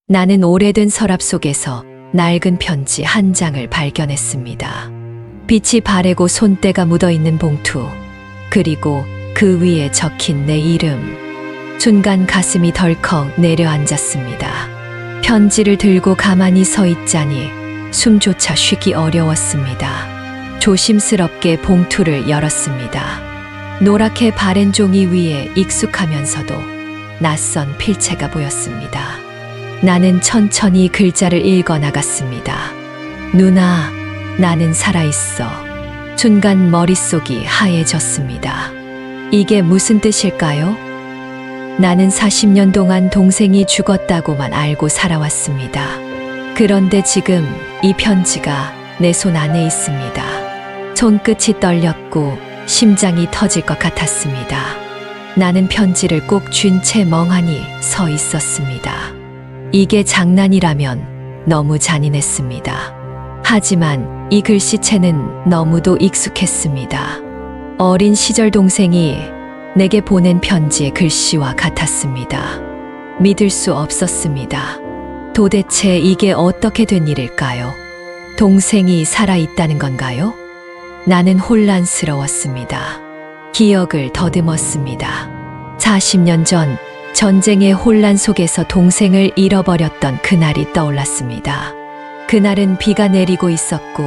나는 오래된 서랍 속에서 낡은 편지 한 장을 발견했습니다. 빛이 바래고 손때가 묻어있는 봉투, 그리고 그 위에 적힌 내 이름. 순간 가슴이 덜컥 내려앉았습니다. 편지를 들고 가만히 서 있자니 숨조차 쉬기 어려웠습니다. 조심스럽게 봉투를 열었습니다. 노랗게 바랜 종이 위에 익숙하면서도 낯선 필체가 보였습니다. 나는 천천히 글자를 읽어 나갔습니다. 누나, 나는 살아있어. 순간 머릿속이 하얘졌습니다. 이게 무슨 뜻일까요? 나는 40년 동안 동생이 죽었다고만 알고 살아왔습니다. 그런데 지금 이 편지가 내 손 안에 있습니다. 손끝이 떨렸고 심장이 터질 것 같았습니다. 나는 편지를 꼭 쥔 채 멍하니 서 있었습니다. 이게 장난이라면 너무 잔인했습니다. 하지만 이 글씨체는 너무도 익숙했습니다. 어린 시절 동생이 내게 보낸 편지의 글씨와 같았습니다. 믿을 수 없었습니다. 도대체 이게 어떻게 된 일일까요? 동생이 살아있다는 건가요? 나는 혼란스러웠습니다. 기억을 더듬었습니다. 40년 전 전쟁의 혼란 속에서 동생을 잃어버렸던 그날이 떠올랐습니다. 그날은 비가 내리고 있었고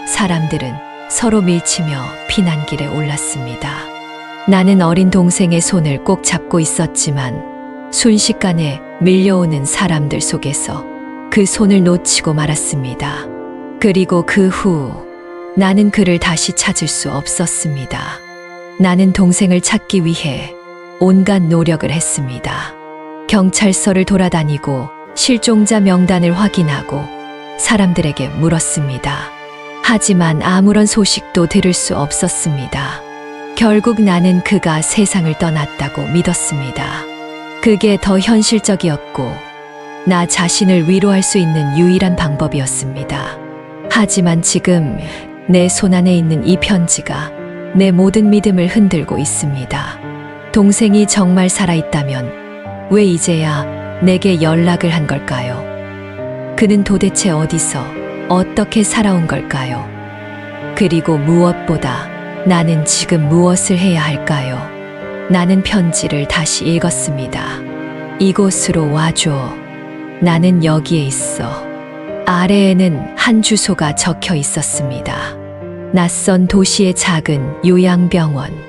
사람들은 서로 밀치며 피난길에 올랐습니다. 나는 어린 동생의 손을 꼭 잡고 있었지만 순식간에 밀려오는 사람들 속에서 그 손을 놓치고 말았습니다. 그리고 그 후 나는 그를 다시 찾을 수 없었습니다. 나는 동생을 찾기 위해 온갖 노력을 했습니다. 경찰서를 돌아다니고 실종자 명단을 확인하고 사람들에게 물었습니다. 하지만 아무런 소식도 들을 수 없었습니다. 결국 나는 그가 세상을 떠났다고 믿었습니다. 그게 더 현실적이었고 나 자신을 위로할 수 있는 유일한 방법이었습니다. 하지만 지금 내 손 안에 있는 이 편지가 내 모든 믿음을 흔들고 있습니다. 동생이 정말 살아있다면 왜 이제야 내게 연락을 한 걸까요? 그는 도대체 어디서 어떻게 살아온 걸까요? 그리고 무엇보다 나는 지금 무엇을 해야 할까요? 나는 편지를 다시 읽었습니다. 이곳으로 와줘. 나는 여기에 있어. 아래에는 한 주소가 적혀 있었습니다. 낯선 도시의 작은 요양병원.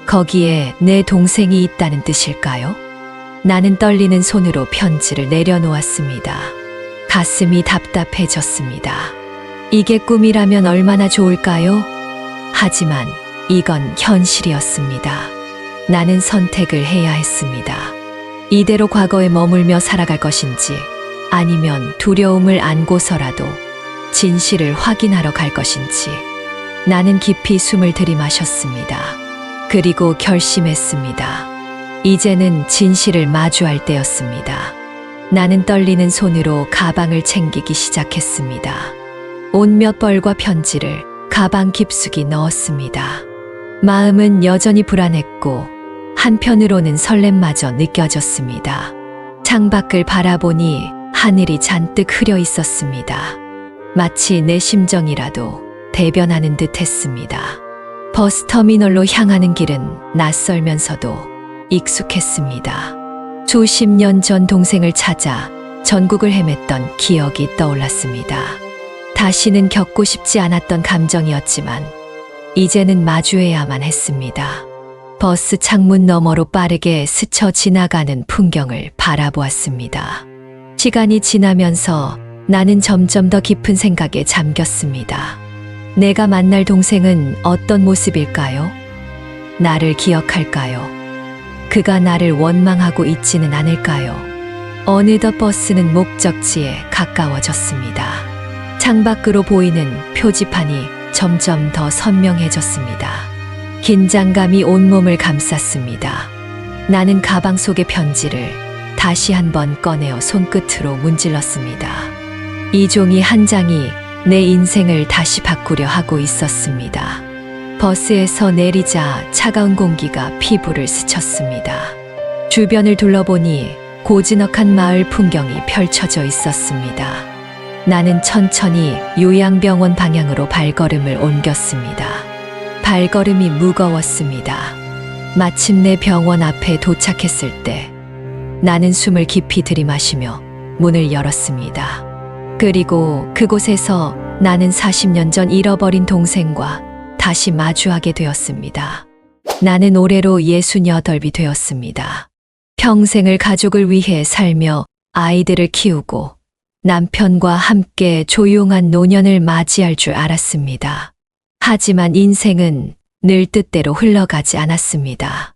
거기에 내 동생이 있다는 뜻일까요? 나는 떨리는 손으로 편지를 내려놓았습니다. 가슴이 답답해졌습니다. 이게 꿈이라면 얼마나 좋을까요? 하지만 이건 현실이었습니다. 나는 선택을 해야 했습니다. 이대로 과거에 머물며 살아갈 것인지 아니면 두려움을 안고서라도 진실을 확인하러 갈 것인지. 나는 깊이 숨을 들이마셨습니다. 그리고 결심했습니다. 이제는 진실을 마주할 때였습니다. 나는 떨리는 손으로 가방을 챙기기 시작했습니다. 옷 몇 벌과 편지를 가방 깊숙이 넣었습니다. 마음은 여전히 불안했고 한편으로는 설렘마저 느껴졌습니다. 창밖을 바라보니 하늘이 잔뜩 흐려 있었습니다. 마치 내 심정이라도 대변하는 듯 했습니다. 버스터미널로 향하는 길은 낯설면서도 익숙했습니다. 수십 년 전 동생을 찾아 전국을 헤맸던 기억이 떠올랐습니다. 다시는 겪고 싶지 않았던 감정이었지만 이제는 마주해야만 했습니다. 버스 창문 너머로 빠르게 스쳐 지나가는 풍경을 바라보았습니다. 시간이 지나면서 나는 점점 더 깊은 생각에 잠겼습니다. 내가 만날 동생은 어떤 모습일까요? 나를 기억할까요? 그가 나를 원망하고 있지는 않을까요? 어느덧 버스는 목적지에 가까워졌습니다. 창밖으로 보이는 표지판이 점점 더 선명해졌습니다. 긴장감이 온몸을 감쌌습니다. 나는 가방 속의 편지를 다시 한번 꺼내어 손끝으로 문질렀습니다. 이 종이 한 장이 내 인생을 다시 바꾸려 하고 있었습니다. 버스에서 내리자 차가운 공기가 피부를 스쳤습니다. 주변을 둘러보니 고즈넉한 마을 풍경이 펼쳐져 있었습니다. 나는 천천히 요양병원 방향으로 발걸음을 옮겼습니다. 발걸음이 무거웠습니다. 마침내 병원 앞에 도착했을 때 나는 숨을 깊이 들이마시며 문을 열었습니다. 그리고 그곳에서 나는 40년 전 잃어버린 동생과 다시 마주하게 되었습니다. 나는 올해로 68이 되었습니다. 평생을 가족을 위해 살며 아이들을 키우고 남편과 함께 조용한 노년을 맞이할 줄 알았습니다. 하지만 인생은 늘 뜻대로 흘러가지 않았습니다.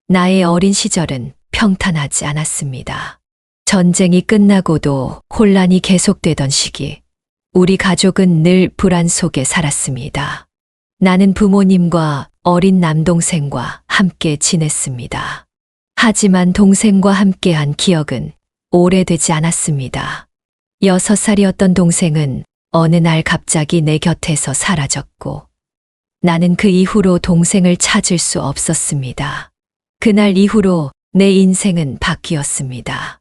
나의 어린 시절은 평탄하지 않았습니다. 전쟁이 끝나고도 혼란이 계속되던 시기, 우리 가족은 늘 불안 속에 살았습니다. 나는 부모님과 어린 남동생과 함께 지냈습니다. 하지만 동생과 함께한 기억은 오래되지 않았습니다. 6살이었던 동생은 어느 날 갑자기 내 곁에서 사라졌고 나는 그 이후로 동생을 찾을 수 없었습니다. 그날 이후로 내 인생은 바뀌었습니다.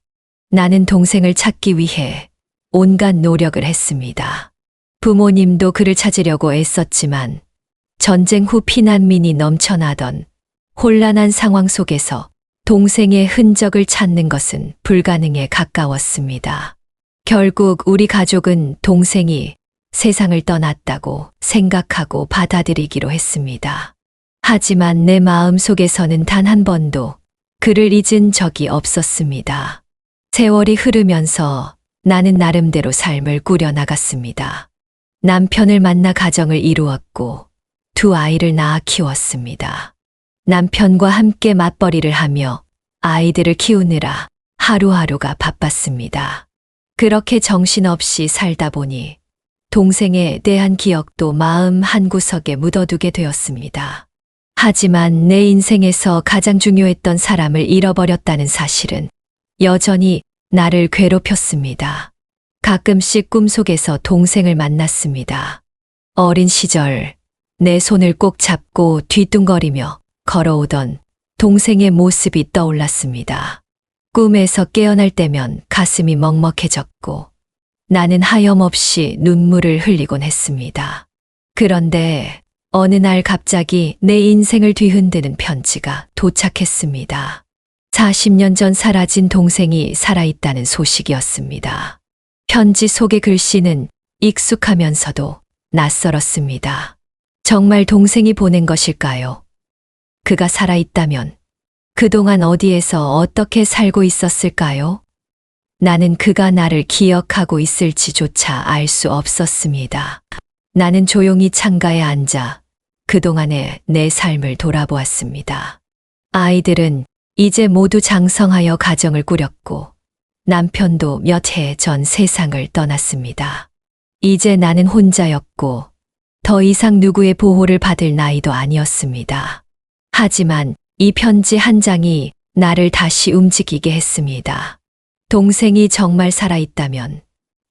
나는 동생을 찾기 위해 온갖 노력을 했습니다. 부모님도 그를 찾으려고 애썼지만 전쟁 후 피난민이 넘쳐나던 혼란한 상황 속에서 동생의 흔적을 찾는 것은 불가능에 가까웠습니다. 결국 우리 가족은 동생이 세상을 떠났다고 생각하고 받아들이기로 했습니다. 하지만 내 마음 속에서는 단 한 번도 그를 잊은 적이 없었습니다. 세월이 흐르면서 나는 나름대로 삶을 꾸려나갔습니다. 남편을 만나 가정을 이루었고 2 아이를 낳아 키웠습니다. 남편과 함께 맞벌이를 하며 아이들을 키우느라 하루하루가 바빴습니다. 그렇게 정신없이 살다 보니 동생에 대한 기억도 마음 한구석에 묻어두게 되었습니다. 하지만 내 인생에서 가장 중요했던 사람을 잃어버렸다는 사실은 여전히 나를 괴롭혔습니다. 가끔씩 꿈속에서 동생을 만났습니다. 어린 시절 내 손을 꼭 잡고 뒤뚱거리며 걸어오던 동생의 모습이 떠올랐습니다. 꿈에서 깨어날 때면 가슴이 먹먹해졌고 나는 하염없이 눈물을 흘리곤 했습니다. 그런데 어느 날 갑자기 내 인생을 뒤흔드는 편지가 도착했습니다. 40년 전 사라진 동생이 살아있다는 소식이었습니다. 편지 속의 글씨는 익숙하면서도 낯설었습니다. 정말 동생이 보낸 것일까요? 그가 살아있다면 그동안 어디에서 어떻게 살고 있었을까요? 나는 그가 나를 기억하고 있을지조차 알 수 없었습니다. 나는 조용히 창가에 앉아 그동안의 내 삶을 돌아보았습니다. 아이들은 이제 모두 장성하여 가정을 꾸렸고 남편도 몇 해 전 세상을 떠났습니다. 이제 나는 혼자였고 더 이상 누구의 보호를 받을 나이도 아니었습니다. 하지만 이 편지 한 장이 나를 다시 움직이게 했습니다. 동생이 정말 살아있다면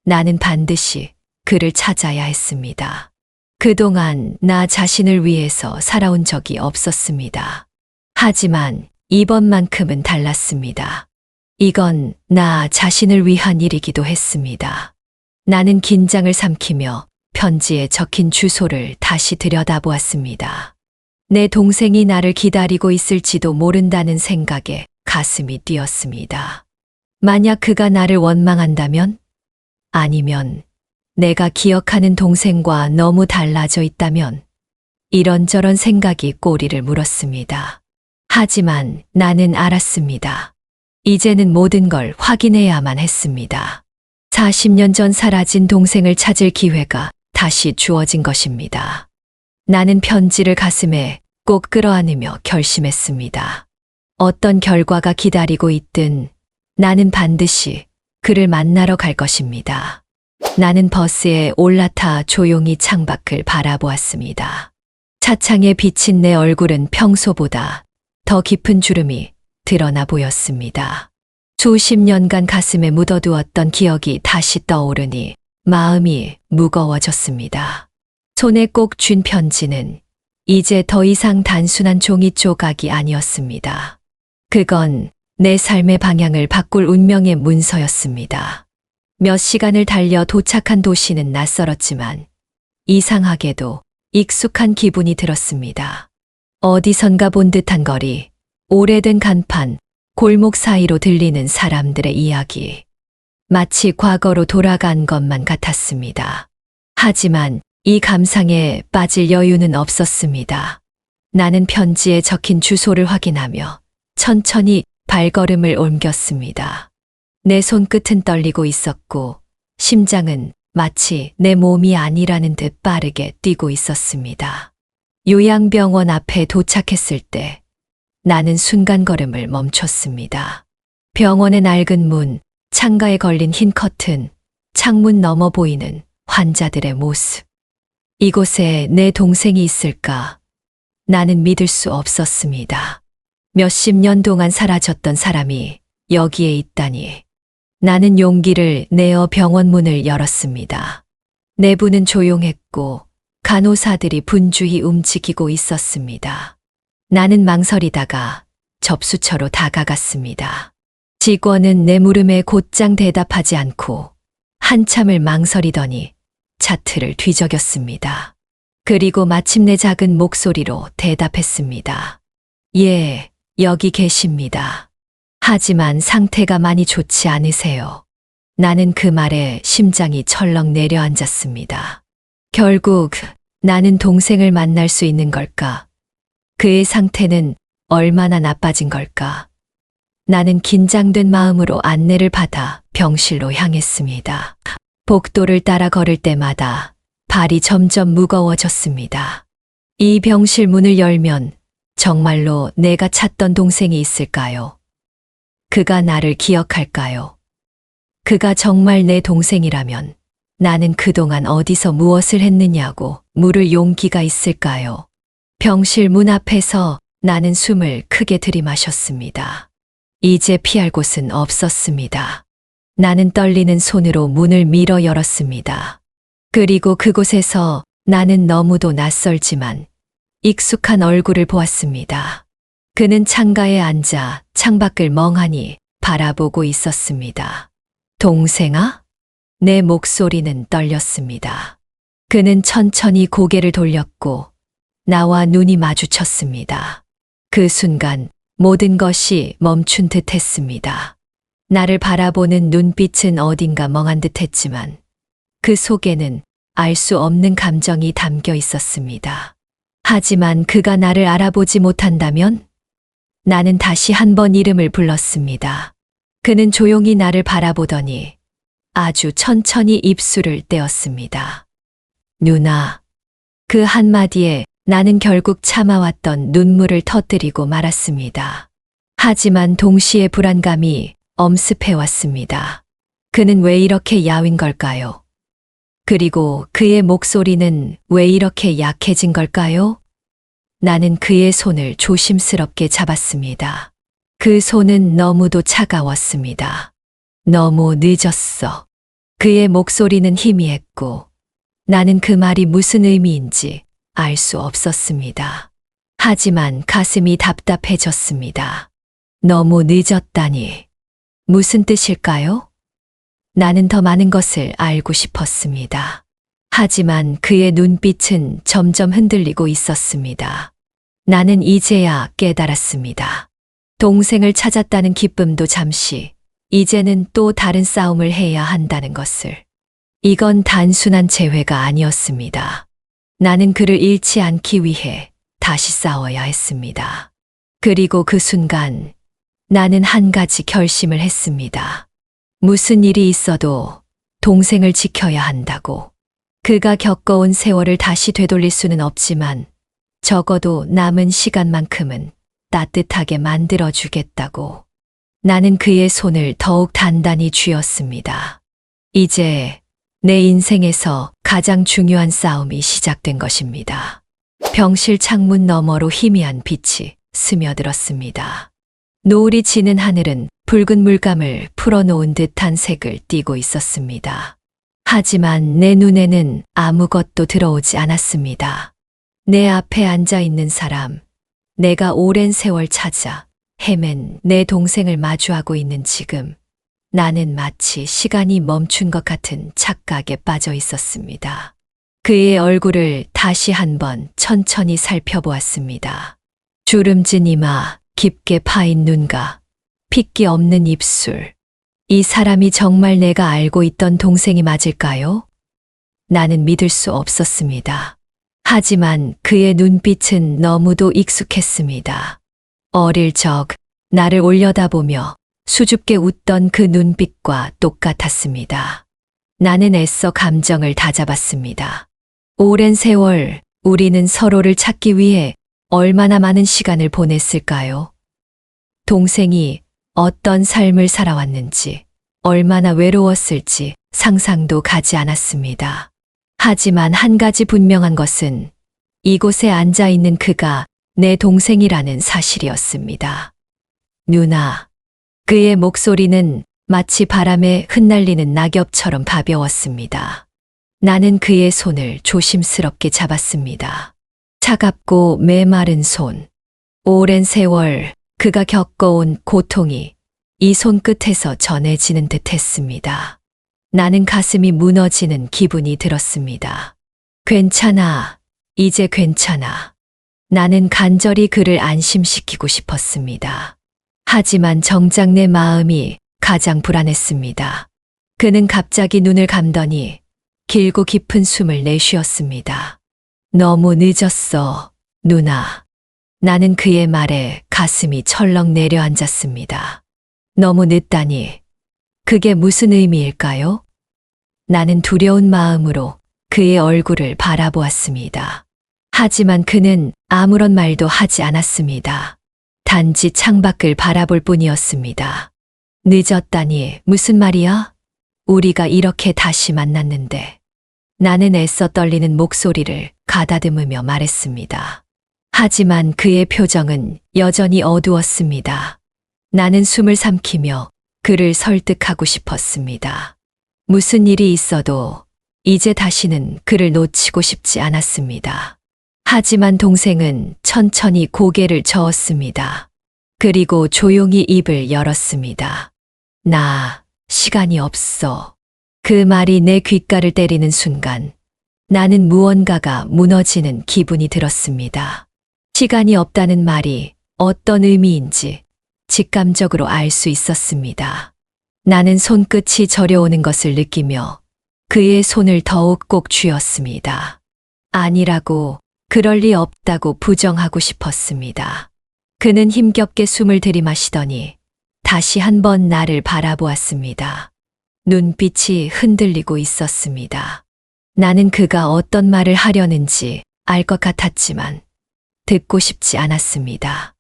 나는 반드시 그를 찾아야 했습니다. 그동안 나 자신을 위해서 살아온 적이 없었습니다. 하지만 이번만큼은 달랐습니다. 이건 나 자신을 위한 일이기도 했습니다. 나는 긴장을 삼키며 편지에 적힌 주소를 다시 들여다보았습니다. 내 동생이 나를 기다리고 있을지도 모른다는 생각에 가슴이 뛰었습니다. 만약 그가 나를 원망한다면? 아니면 내가 기억하는 동생과 너무 달라져 있다면? 이런저런 생각이 꼬리를 물었습니다. 하지만 나는 알았습니다. 이제는 모든 걸 확인해야만 했습니다. 40년 전 사라진 동생을 찾을 기회가 다시 주어진 것입니다. 나는 편지를 가슴에 꼭 끌어안으며 결심했습니다. 어떤 결과가 기다리고 있든 나는 반드시 그를 만나러 갈 것입니다. 나는 버스에 올라타 조용히 창밖을 바라보았습니다. 차창에 비친 내 얼굴은 평소보다 더 깊은 주름이 드러나 보였습니다. 수십 년간 가슴에 묻어두었던 기억이 다시 떠오르니 마음이 무거워졌습니다. 손에 꼭 쥔 편지는 이제 더 이상 단순한 종이 조각이 아니었습니다. 그건 내 삶의 방향을 바꿀 운명의 문서였습니다. 몇 시간을 달려 도착한 도시는 낯설었지만 이상하게도 익숙한 기분이 들었습니다. 어디선가 본 듯한 거리, 오래된 간판, 골목 사이로 들리는 사람들의 이야기. 마치 과거로 돌아간 것만 같았습니다. 하지만 이 감상에 빠질 여유는 없었습니다. 나는 편지에 적힌 주소를 확인하며 천천히 발걸음을 옮겼습니다. 내 손끝은 떨리고 있었고 심장은 마치 내 몸이 아니라는 듯 빠르게 뛰고 있었습니다. 요양병원 앞에 도착했을 때 나는 순간 걸음을 멈췄습니다. 병원의 낡은 문, 창가에 걸린 흰 커튼, 창문 너머 보이는 환자들의 모습. 이곳에 내 동생이 있을까? 나는 믿을 수 없었습니다. 몇십 년 동안 사라졌던 사람이 여기에 있다니. 나는 용기를 내어 병원 문을 열었습니다. 내부는 조용했고 간호사들이 분주히 움직이고 있었습니다. 나는 망설이다가 접수처로 다가갔습니다. 직원은 내 물음에 곧장 대답하지 않고 한참을 망설이더니 차트를 뒤적였습니다. 그리고 마침내 작은 목소리로 대답했습니다. 예, 여기 계십니다. 하지만 상태가 많이 좋지 않으세요. 나는 그 말에 심장이 철렁 내려앉았습니다. 결국 나는 동생을 만날 수 있는 걸까? 그의 상태는 얼마나 나빠진 걸까? 나는 긴장된 마음으로 안내를 받아 병실로 향했습니다. 복도를 따라 걸을 때마다 발이 점점 무거워졌습니다. 이 병실 문을 열면 정말로 내가 찾던 동생이 있을까요? 그가 나를 기억할까요? 그가 정말 내 동생이라면 나는 그동안 어디서 무엇을 했느냐고 물을 용기가 있을까요? 병실 문 앞에서 나는 숨을 크게 들이마셨습니다. 이제 피할 곳은 없었습니다. 나는 떨리는 손으로 문을 밀어 열었습니다. 그리고 그곳에서 나는 너무도 낯설지만 익숙한 얼굴을 보았습니다. 그는 창가에 앉아 창밖을 멍하니 바라보고 있었습니다. 동생아? 내 목소리는 떨렸습니다. 그는 천천히 고개를 돌렸고 나와 눈이 마주쳤습니다. 그 순간 모든 것이 멈춘 듯 했습니다. 나를 바라보는 눈빛은 어딘가 멍한 듯 했지만 그 속에는 알 수 없는 감정이 담겨 있었습니다. 하지만 그가 나를 알아보지 못한다면? 나는 다시 한 번 이름을 불렀습니다. 그는 조용히 나를 바라보더니 아주 천천히 입술을 떼었습니다. 누나. 그 한마디에 나는 결국 참아왔던 눈물을 터뜨리고 말았습니다. 하지만 동시에 불안감이 엄습해왔습니다. 그는 왜 이렇게 야윈 걸까요? 그리고 그의 목소리는 왜 이렇게 약해진 걸까요? 나는 그의 손을 조심스럽게 잡았습니다. 그 손은 너무도 차가웠습니다. 너무 늦었어. 그의 목소리는 희미했고 나는 그 말이 무슨 의미인지 알 수 없었습니다. 하지만 가슴이 답답해졌습니다. 너무 늦었다니. 무슨 뜻일까요? 나는 더 많은 것을 알고 싶었습니다. 하지만 그의 눈빛은 점점 흔들리고 있었습니다. 나는 이제야 깨달았습니다. 동생을 찾았다는 기쁨도 잠시, 이제는 또 다른 싸움을 해야 한다는 것을. 이건 단순한 재회가 아니었습니다. 나는 그를 잃지 않기 위해 다시 싸워야 했습니다. 그리고 그 순간 나는 한 가지 결심을 했습니다. 무슨 일이 있어도 동생을 지켜야 한다고. 그가 겪어온 세월을 다시 되돌릴 수는 없지만 적어도 남은 시간만큼은 따뜻하게 만들어주겠다고. 나는 그의 손을 더욱 단단히 쥐었습니다. 이제 내 인생에서 가장 중요한 싸움이 시작된 것입니다. 병실 창문 너머로 희미한 빛이 스며들었습니다. 노을이 지는 하늘은 붉은 물감을 풀어놓은 듯한 색을 띠고 있었습니다. 하지만 내 눈에는 아무것도 들어오지 않았습니다. 내 앞에 앉아 있는 사람, 내가 오랜 세월 찾아 헤맨 내 동생을 마주하고 있는 지금 나는 마치 시간이 멈춘 것 같은 착각에 빠져 있었습니다. 그의 얼굴을 다시 한번 천천히 살펴보았습니다. 주름진 이마, 깊게 파인 눈가, 핏기 없는 입술. 이 사람이 정말 내가 알고 있던 동생이 맞을까요? 나는 믿을 수 없었습니다. 하지만 그의 눈빛은 너무도 익숙했습니다. 어릴 적 나를 올려다보며 수줍게 웃던 그 눈빛과 똑같았습니다. 나는 애써 감정을 다잡았습니다. 오랜 세월 우리는 서로를 찾기 위해 얼마나 많은 시간을 보냈을까요? 동생이 어떤 삶을 살아왔는지, 얼마나 외로웠을지 상상도 가지 않았습니다. 하지만 한 가지 분명한 것은 이곳에 앉아 있는 그가 내 동생이라는 사실이었습니다. 누나. 그의 목소리는 마치 바람에 흩날리는 낙엽처럼 가벼웠습니다. 나는 그의 손을 조심스럽게 잡았습니다. 차갑고 메마른 손. 오랜 세월 그가 겪어온 고통이 이 손끝에서 전해지는 듯 했습니다. 나는 가슴이 무너지는 기분이 들었습니다. 괜찮아. 이제 괜찮아. 나는 간절히 그를 안심시키고 싶었습니다. 하지만 정작 내 마음이 가장 불안했습니다. 그는 갑자기 눈을 감더니 길고 깊은 숨을 내쉬었습니다. 너무 늦었어, 누나. 나는 그의 말에 가슴이 철렁 내려앉았습니다. 너무 늦다니. 그게 무슨 의미일까요? 나는 두려운 마음으로 그의 얼굴을 바라보았습니다. 하지만 그는 아무런 말도 하지 않았습니다. 단지 창밖을 바라볼 뿐이었습니다. 늦었다니 무슨 말이야? 우리가 이렇게 다시 만났는데. 나는 애써 떨리는 목소리를 가다듬으며 말했습니다. 하지만 그의 표정은 여전히 어두웠습니다. 나는 숨을 삼키며 그를 설득하고 싶었습니다. 무슨 일이 있어도 이제 다시는 그를 놓치고 싶지 않았습니다. 하지만 동생은 천천히 고개를 저었습니다. 그리고 조용히 입을 열었습니다. 나, 시간이 없어. 그 말이 내 귓가를 때리는 순간 나는 무언가가 무너지는 기분이 들었습니다. 시간이 없다는 말이 어떤 의미인지 직감적으로 알 수 있었습니다. 나는 손끝이 저려오는 것을 느끼며 그의 손을 더욱 꼭 쥐었습니다. 아니라고, 그럴 리 없다고 부정하고 싶었습니다. 그는 힘겹게 숨을 들이마시더니 다시 한번 나를 바라보았습니다. 눈빛이 흔들리고 있었습니다. 나는 그가 어떤 말을 하려는지 알 것 같았지만 듣고 싶지 않았습니다.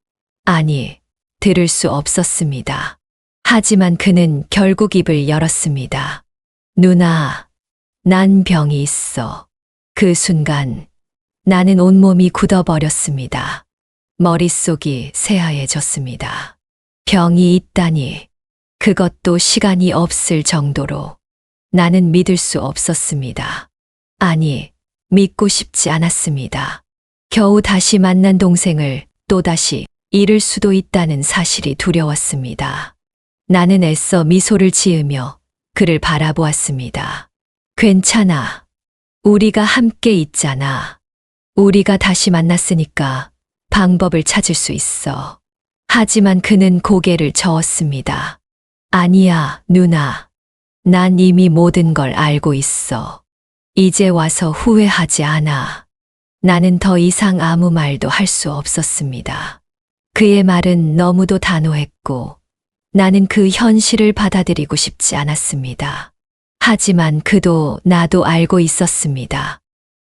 아니, 들을 수 없었습니다. 하지만 그는 결국 입을 열었습니다. 누나, 난 병이 있어. 그 순간 나는 온몸이 굳어버렸습니다. 머릿속이 새하얘졌습니다. 병이 있다니, 그것도 시간이 없을 정도로. 나는 믿을 수 없었습니다. 아니, 믿고 싶지 않았습니다. 겨우 다시 만난 동생을 또다시 잃을 수도 있다는 사실이 두려웠습니다. 나는 애써 미소를 지으며 그를 바라보았습니다. 괜찮아. 우리가 함께 있잖아. 우리가 다시 만났으니까 방법을 찾을 수 있어. 하지만 그는 고개를 저었습니다. 아니야, 누나. 난 이미 모든 걸 알고 있어. 이제 와서 후회하지 않아. 나는 더 이상 아무 말도 할 수 없었습니다. 그의 말은 너무도 단호했고 나는 그 현실을 받아들이고 싶지 않았습니다. 하지만 그도 나도 알고 있었습니다.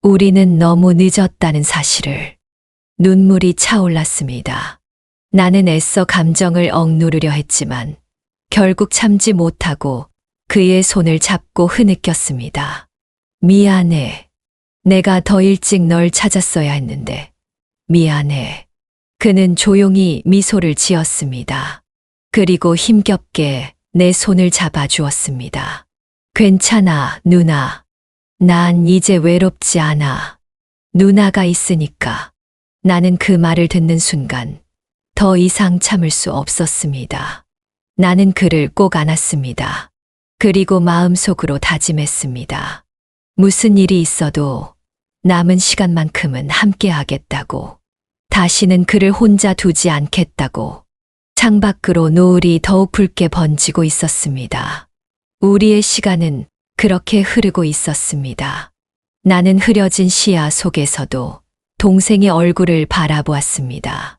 우리는 너무 늦었다는 사실을. 눈물이 차올랐습니다. 나는 애써 감정을 억누르려 했지만 결국 참지 못하고 그의 손을 잡고 흐느꼈습니다. 미안해. 내가 더 일찍 널 찾았어야 했는데. 미안해. 그는 조용히 미소를 지었습니다. 그리고 힘겹게 내 손을 잡아주었습니다. 괜찮아, 누나. 난 이제 외롭지 않아. 누나가 있으니까. 나는 그 말을 듣는 순간 더 이상 참을 수 없었습니다. 나는 그를 꼭 안았습니다. 그리고 마음속으로 다짐했습니다. 무슨 일이 있어도 남은 시간만큼은 함께 하겠다고. 다시는 그를 혼자 두지 않겠다고. 창밖으로 노을이 더욱 붉게 번지고 있었습니다. 우리의 시간은 그렇게 흐르고 있었습니다. 나는 흐려진 시야 속에서도 동생의 얼굴을 바라보았습니다.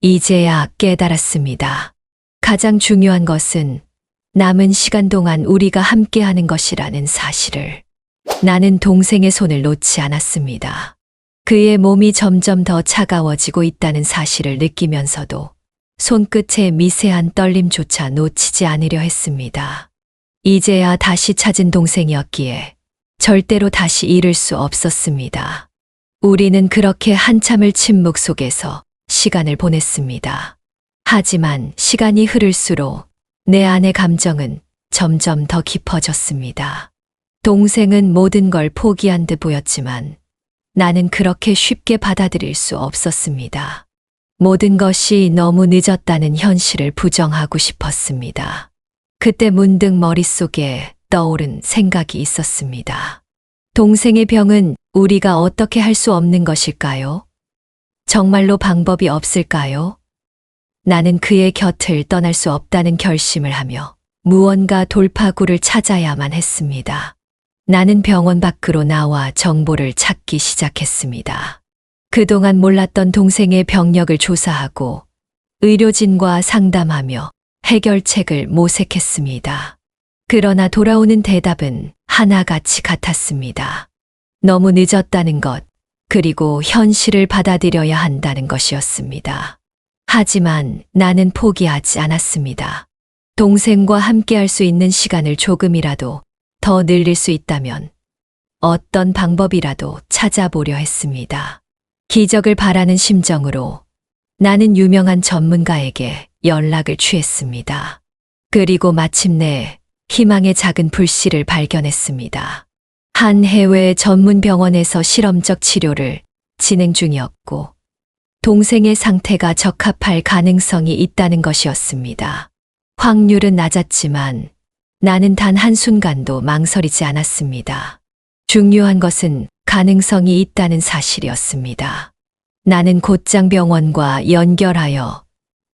이제야 깨달았습니다. 가장 중요한 것은 남은 시간 동안 우리가 함께하는 것이라는 사실을. 나는 동생의 손을 놓지 않았습니다. 그의 몸이 점점 더 차가워지고 있다는 사실을 느끼면서도 손끝의 미세한 떨림조차 놓치지 않으려 했습니다. 이제야 다시 찾은 동생이었기에 절대로 다시 잃을 수 없었습니다. 우리는 그렇게 한참을 침묵 속에서 시간을 보냈습니다. 하지만 시간이 흐를수록 내 안의 감정은 점점 더 깊어졌습니다. 동생은 모든 걸 포기한 듯 보였지만 나는 그렇게 쉽게 받아들일 수 없었습니다. 모든 것이 너무 늦었다는 현실을 부정하고 싶었습니다. 그때 문득 머릿속에 떠오른 생각이 있었습니다. 동생의 병은 우리가 어떻게 할 수 없는 것일까요? 정말로 방법이 없을까요? 나는 그의 곁을 떠날 수 없다는 결심을 하며 무언가 돌파구를 찾아야만 했습니다. 나는 병원 밖으로 나와 정보를 찾기 시작했습니다. 그동안 몰랐던 동생의 병력을 조사하고 의료진과 상담하며 해결책을 모색했습니다. 그러나 돌아오는 대답은 하나같이 같았습니다. 너무 늦었다는 것, 그리고 현실을 받아들여야 한다는 것이었습니다. 하지만 나는 포기하지 않았습니다. 동생과 함께할 수 있는 시간을 조금이라도 더 늘릴 수 있다면 어떤 방법이라도 찾아보려 했습니다. 기적을 바라는 심정으로 나는 유명한 전문가에게 연락을 취했습니다. 그리고 마침내 희망의 작은 불씨를 발견했습니다. 한 해외 전문 병원에서 실험적 치료를 진행 중이었고 동생의 상태가 적합할 가능성이 있다는 것이었습니다. 확률은 낮았지만 나는 단 한순간도 망설이지 않았습니다. 중요한 것은 가능성이 있다는 사실이었습니다. 나는 곧장 병원과 연결하여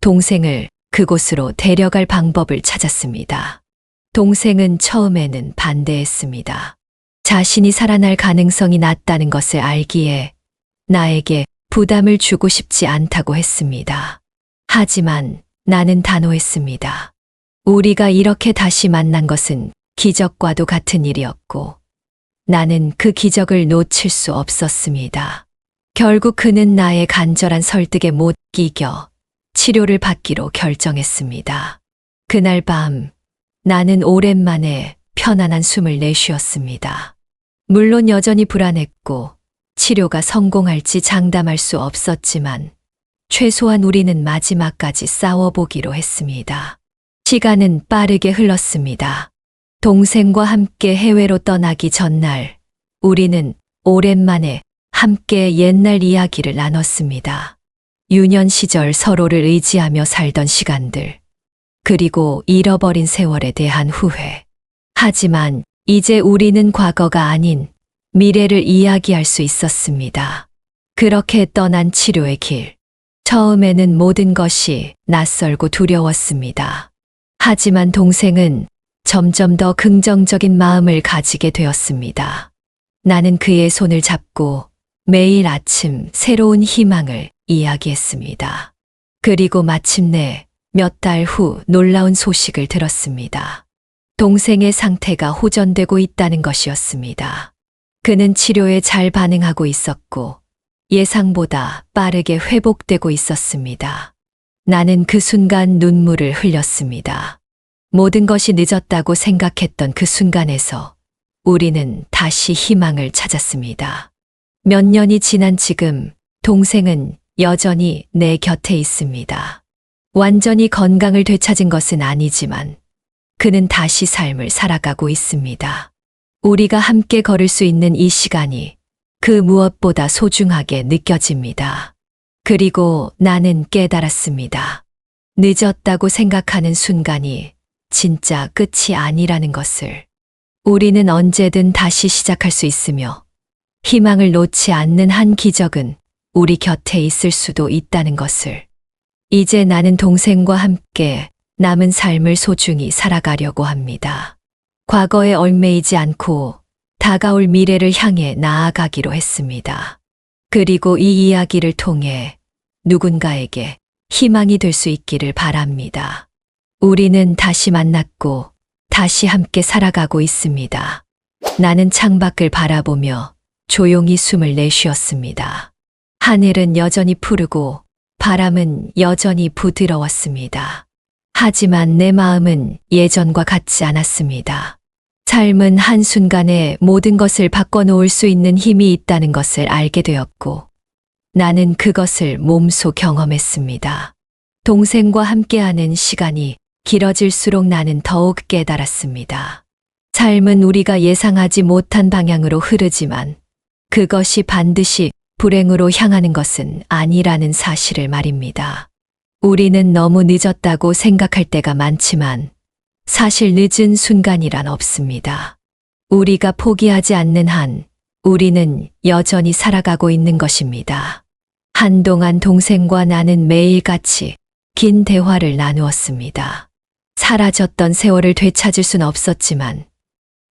동생을 그곳으로 데려갈 방법을 찾았습니다. 동생은 처음에는 반대했습니다. 자신이 살아날 가능성이 낮다는 것을 알기에 나에게 부담을 주고 싶지 않다고 했습니다. 하지만 나는 단호했습니다. 우리가 이렇게 다시 만난 것은 기적과도 같은 일이었고 나는 그 기적을 놓칠 수 없었습니다. 결국 그는 나의 간절한 설득에 못 이겨 치료를 받기로 결정했습니다. 그날 밤 나는 오랜만에 편안한 숨을 내쉬었습니다. 물론 여전히 불안했고 치료가 성공할지 장담할 수 없었지만 최소한 우리는 마지막까지 싸워보기로 했습니다. 시간은 빠르게 흘렀습니다. 동생과 함께 해외로 떠나기 전날 우리는 오랜만에 함께 옛날 이야기를 나눴습니다. 유년 시절 서로를 의지하며 살던 시간들, 그리고 잃어버린 세월에 대한 후회. 하지만 이제 우리는 과거가 아닌 미래를 이야기할 수 있었습니다. 그렇게 떠난 치료의 길. 처음에는 모든 것이 낯설고 두려웠습니다. 하지만 동생은 점점 더 긍정적인 마음을 가지게 되었습니다. 나는 그의 손을 잡고 매일 아침 새로운 희망을 이야기했습니다. 그리고 마침내 몇 달 후 놀라운 소식을 들었습니다. 동생의 상태가 호전되고 있다는 것이었습니다. 그는 치료에 잘 반응하고 있었고 예상보다 빠르게 회복되고 있었습니다. 나는 그 순간 눈물을 흘렸습니다. 모든 것이 늦었다고 생각했던 그 순간에서 우리는 다시 희망을 찾았습니다. 몇 년이 지난 지금 동생은 여전히 내 곁에 있습니다. 완전히 건강을 되찾은 것은 아니지만 그는 다시 삶을 살아가고 있습니다. 우리가 함께 걸을 수 있는 이 시간이 그 무엇보다 소중하게 느껴집니다. 그리고 나는 깨달았습니다. 늦었다고 생각하는 순간이 진짜 끝이 아니라는 것을. 우리는 언제든 다시 시작할 수 있으며 희망을 놓지 않는 한 기적은 우리 곁에 있을 수도 있다는 것을. 이제 나는 동생과 함께 남은 삶을 소중히 살아가려고 합니다. 과거에 얽매이지 않고 다가올 미래를 향해 나아가기로 했습니다. 그리고 이 이야기를 통해 누군가에게 희망이 될 수 있기를 바랍니다. 우리는 다시 만났고 다시 함께 살아가고 있습니다. 나는 창밖을 바라보며 조용히 숨을 내쉬었습니다. 하늘은 여전히 푸르고 바람은 여전히 부드러웠습니다. 하지만 내 마음은 예전과 같지 않았습니다. 삶은 한순간에 모든 것을 바꿔놓을 수 있는 힘이 있다는 것을 알게 되었고, 나는 그것을 몸소 경험했습니다. 동생과 함께하는 시간이 길어질수록 나는 더욱 깨달았습니다. 삶은 우리가 예상하지 못한 방향으로 흐르지만 그것이 반드시 불행으로 향하는 것은 아니라는 사실을 말입니다. 우리는 너무 늦었다고 생각할 때가 많지만 사실 늦은 순간이란 없습니다. 우리가 포기하지 않는 한 우리는 여전히 살아가고 있는 것입니다. 한동안 동생과 나는 매일같이 긴 대화를 나누었습니다. 사라졌던 세월을 되찾을 순 없었지만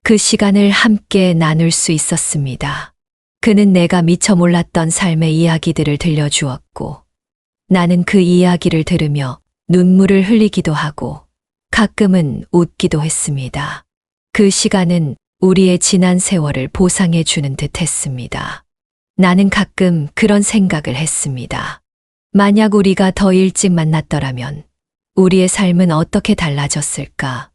그 시간을 함께 나눌 수 있었습니다. 그는 내가 미처 몰랐던 삶의 이야기들을 들려주었고, 나는 그 이야기를 들으며 눈물을 흘리기도 하고 가끔은 웃기도 했습니다. 그 시간은 우리의 지난 세월을 보상해 주는 듯 했습니다. 나는 가끔 그런 생각을 했습니다. 만약 우리가 더 일찍 만났더라면 우리의 삶은 어떻게 달라졌을까?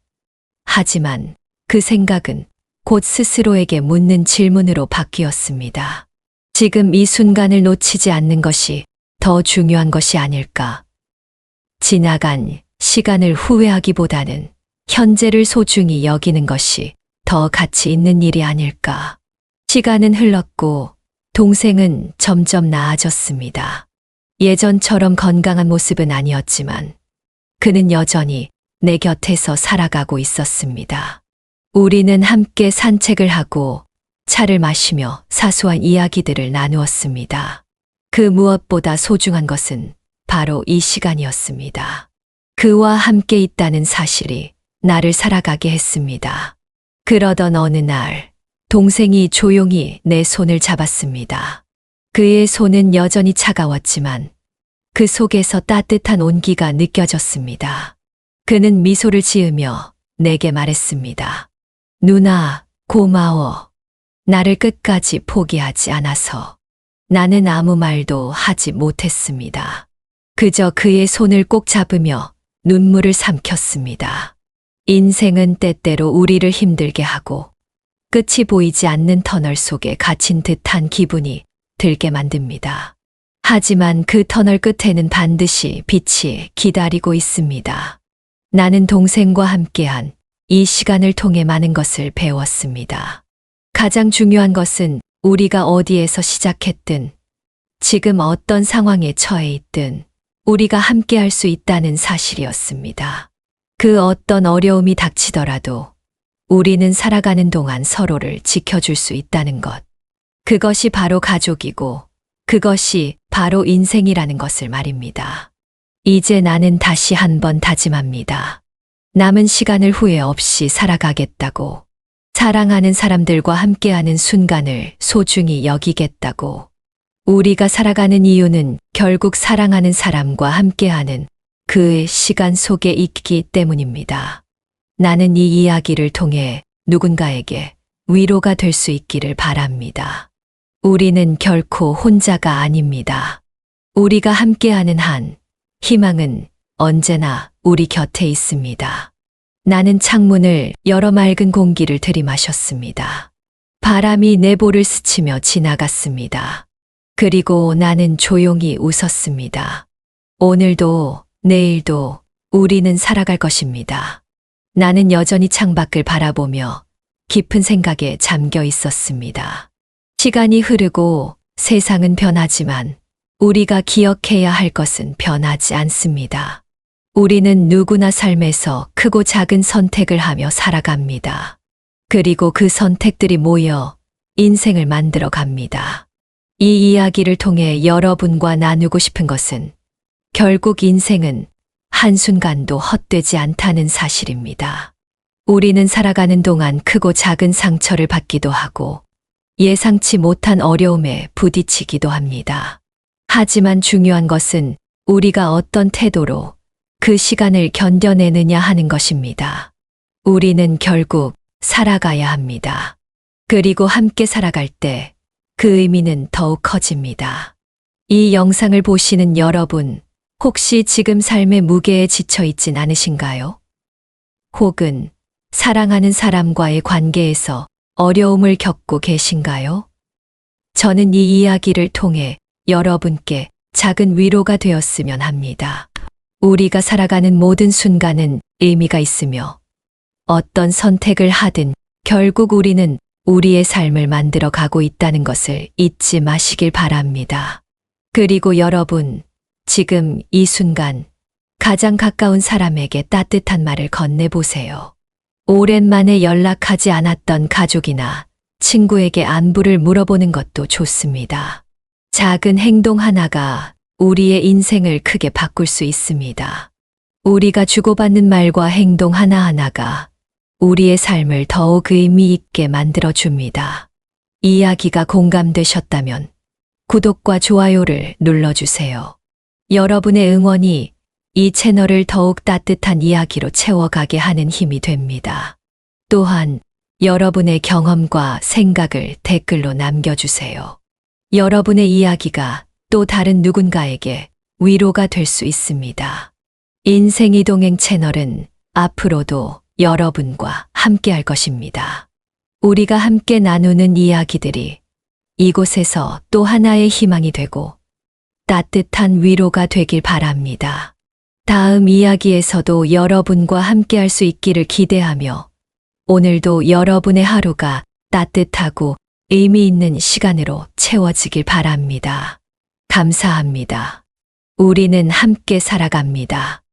하지만 그 생각은 곧 스스로에게 묻는 질문으로 바뀌었습니다. 지금 이 순간을 놓치지 않는 것이 더 중요한 것이 아닐까? 지나간 시간을 후회하기보다는 현재를 소중히 여기는 것이 더 가치 있는 일이 아닐까? 시간은 흘렀고 동생은 점점 나아졌습니다. 예전처럼 건강한 모습은 아니었지만 그는 여전히 내 곁에서 살아가고 있었습니다. 우리는 함께 산책을 하고 차를 마시며 사소한 이야기들을 나누었습니다. 그 무엇보다 소중한 것은 바로 이 시간이었습니다. 그와 함께 있다는 사실이 나를 살아가게 했습니다. 그러던 어느 날, 동생이 조용히 내 손을 잡았습니다. 그의 손은 여전히 차가웠지만 그 속에서 따뜻한 온기가 느껴졌습니다. 그는 미소를 지으며 내게 말했습니다. 누나, 고마워. 나를 끝까지 포기하지 않아서. 나는 아무 말도 하지 못했습니다. 그저 그의 손을 꼭 잡으며 눈물을 삼켰습니다. 인생은 때때로 우리를 힘들게 하고 끝이 보이지 않는 터널 속에 갇힌 듯한 기분이 들게 만듭니다. 하지만 그 터널 끝에는 반드시 빛이 기다리고 있습니다. 나는 동생과 함께한 이 시간을 통해 많은 것을 배웠습니다. 가장 중요한 것은 우리가 어디에서 시작했든, 지금 어떤 상황에 처해 있든, 우리가 함께할 수 있다는 사실이었습니다. 그 어떤 어려움이 닥치더라도 우리는 살아가는 동안 서로를 지켜줄 수 있다는 것. 그것이 바로 가족이고 그것이 바로 인생이라는 것을 말입니다. 이제 나는 다시 한번 다짐합니다. 남은 시간을 후회 없이 살아가겠다고. 사랑하는 사람들과 함께하는 순간을 소중히 여기겠다고. 우리가 살아가는 이유는 결국 사랑하는 사람과 함께하는 그 시간 속에 있기 때문입니다. 나는 이 이야기를 통해 누군가에게 위로가 될 수 있기를 바랍니다. 우리는 결코 혼자가 아닙니다. 우리가 함께하는 한 희망은 언제나 우리 곁에 있습니다. 나는 창문을 열어 맑은 공기를 들이마셨습니다. 바람이 내 볼을 스치며 지나갔습니다. 그리고 나는 조용히 웃었습니다. 오늘도 내일도 우리는 살아갈 것입니다. 나는 여전히 창밖을 바라보며 깊은 생각에 잠겨 있었습니다. 시간이 흐르고 세상은 변하지만 우리가 기억해야 할 것은 변하지 않습니다. 우리는 누구나 삶에서 크고 작은 선택을 하며 살아갑니다. 그리고 그 선택들이 모여 인생을 만들어 갑니다. 이 이야기를 통해 여러분과 나누고 싶은 것은 결국 인생은 한순간도 헛되지 않다는 사실입니다. 우리는 살아가는 동안 크고 작은 상처를 받기도 하고 예상치 못한 어려움에 부딪히기도 합니다. 하지만 중요한 것은 우리가 어떤 태도로 그 시간을 견뎌내느냐 하는 것입니다. 우리는 결국 살아가야 합니다. 그리고 함께 살아갈 때 그 의미는 더욱 커집니다. 이 영상을 보시는 여러분, 혹시 지금 삶의 무게에 지쳐 있진 않으신가요? 혹은 사랑하는 사람과의 관계에서 어려움을 겪고 계신가요? 저는 이 이야기를 통해 여러분께 작은 위로가 되었으면 합니다. 우리가 살아가는 모든 순간은 의미가 있으며 어떤 선택을 하든 결국 우리는 우리의 삶을 만들어 가고 있다는 것을 잊지 마시길 바랍니다. 그리고 여러분, 지금 이 순간 가장 가까운 사람에게 따뜻한 말을 건네보세요. 오랜만에 연락하지 않았던 가족이나 친구에게 안부를 물어보는 것도 좋습니다. 작은 행동 하나가 우리의 인생을 크게 바꿀 수 있습니다. 우리가 주고받는 말과 행동 하나하나가 우리의 삶을 더욱 의미 있게 만들어줍니다. 이야기가 공감되셨다면 구독과 좋아요를 눌러주세요. 여러분의 응원이 이 채널을 더욱 따뜻한 이야기로 채워가게 하는 힘이 됩니다. 또한 여러분의 경험과 생각을 댓글로 남겨주세요. 여러분의 이야기가 또 다른 누군가에게 위로가 될 수 있습니다. 인생이동행 채널은 앞으로도 여러분과 함께 할 것입니다. 우리가 함께 나누는 이야기들이 이곳에서 또 하나의 희망이 되고 따뜻한 위로가 되길 바랍니다. 다음 이야기에서도 여러분과 함께 할 수 있기를 기대하며 오늘도 여러분의 하루가 따뜻하고 의미 있는 시간으로 채워지길 바랍니다. 감사합니다. 우리는 함께 살아갑니다.